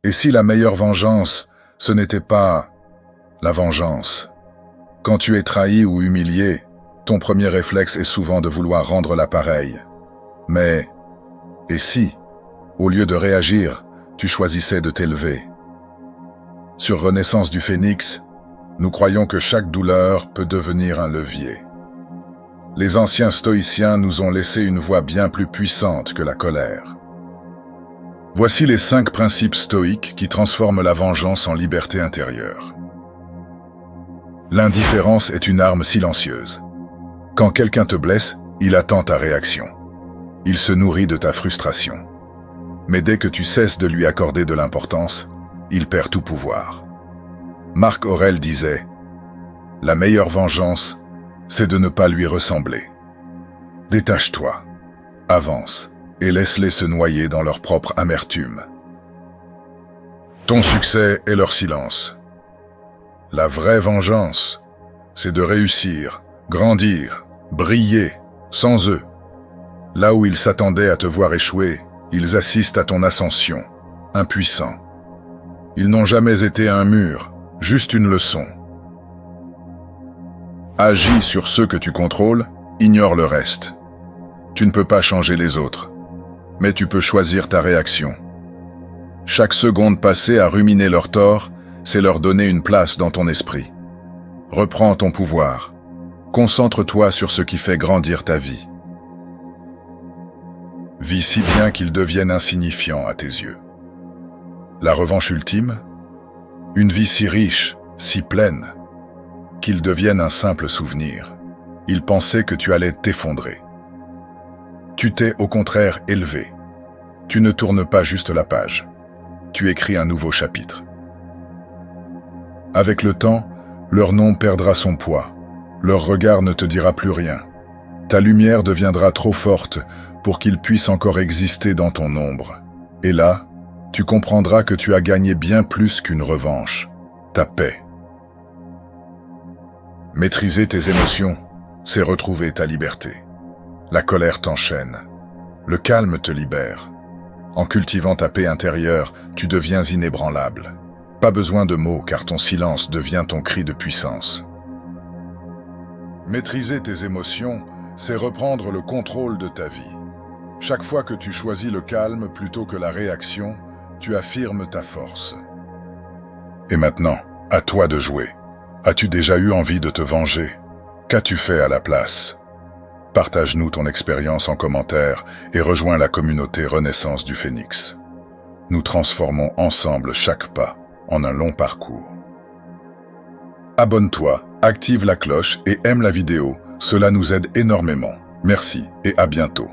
Et si la meilleure vengeance, ce n'était pas la vengeance? Quand tu es trahi ou humilié, ton premier réflexe est souvent de vouloir rendre l'appareil. Mais, et si, au lieu de réagir, tu choisissais de t'élever? Sur Renaissance du Phénix, nous croyons que chaque douleur peut devenir un levier. Les anciens stoïciens nous ont laissé une voie bien plus puissante que la colère. Voici les 5 principes stoïques qui transforment la vengeance en liberté intérieure. L'indifférence est une arme silencieuse. Quand quelqu'un te blesse, il attend ta réaction. Il se nourrit de ta frustration. Mais dès que tu cesses de lui accorder de l'importance, il perd tout pouvoir. Marc Aurèle disait « La meilleure vengeance, c'est de ne pas lui ressembler. Détache-toi, avance, et laisse-les se noyer dans leur propre amertume. Ton succès est leur silence. La vraie vengeance, c'est de réussir, grandir, briller, sans eux. Là où ils s'attendaient à te voir échouer, ils assistent à ton ascension, impuissants. Ils n'ont jamais été un mur, juste une leçon. Agis sur ceux que tu contrôles, ignore le reste. Tu ne peux pas changer les autres, mais tu peux choisir ta réaction. Chaque seconde passée à ruminer leur tort, c'est leur donner une place dans ton esprit. Reprends ton pouvoir. Concentre-toi sur ce qui fait grandir ta vie. Vis si bien qu'ils deviennent insignifiants à tes yeux. La revanche ultime? Une vie si riche, si pleine, qu'ils deviennent un simple souvenir. Ils pensaient que tu allais t'effondrer. Tu t'es au contraire élevé. Tu ne tournes pas juste la page. Tu écris un nouveau chapitre. Avec le temps, leur nom perdra son poids. Leur regard ne te dira plus rien. Ta lumière deviendra trop forte pour qu'ils puissent encore exister dans ton ombre. Et là, tu comprendras que tu as gagné bien plus qu'une revanche, ta paix. Maîtriser tes émotions, c'est retrouver ta liberté. La colère t'enchaîne. Le calme te libère. En cultivant ta paix intérieure, tu deviens inébranlable. Pas besoin de mots car ton silence devient ton cri de puissance. Maîtriser tes émotions, c'est reprendre le contrôle de ta vie. Chaque fois que tu choisis le calme plutôt que la réaction, tu affirmes ta force. Et maintenant, à toi de jouer. As-tu déjà eu envie de te venger? Qu'as-tu fait à la place? Partage-nous ton expérience en commentaire et rejoins la communauté Renaissance du Phénix. Nous transformons ensemble chaque pas en un long parcours. Abonne-toi, active la cloche et aime la vidéo, cela nous aide énormément. Merci et à bientôt.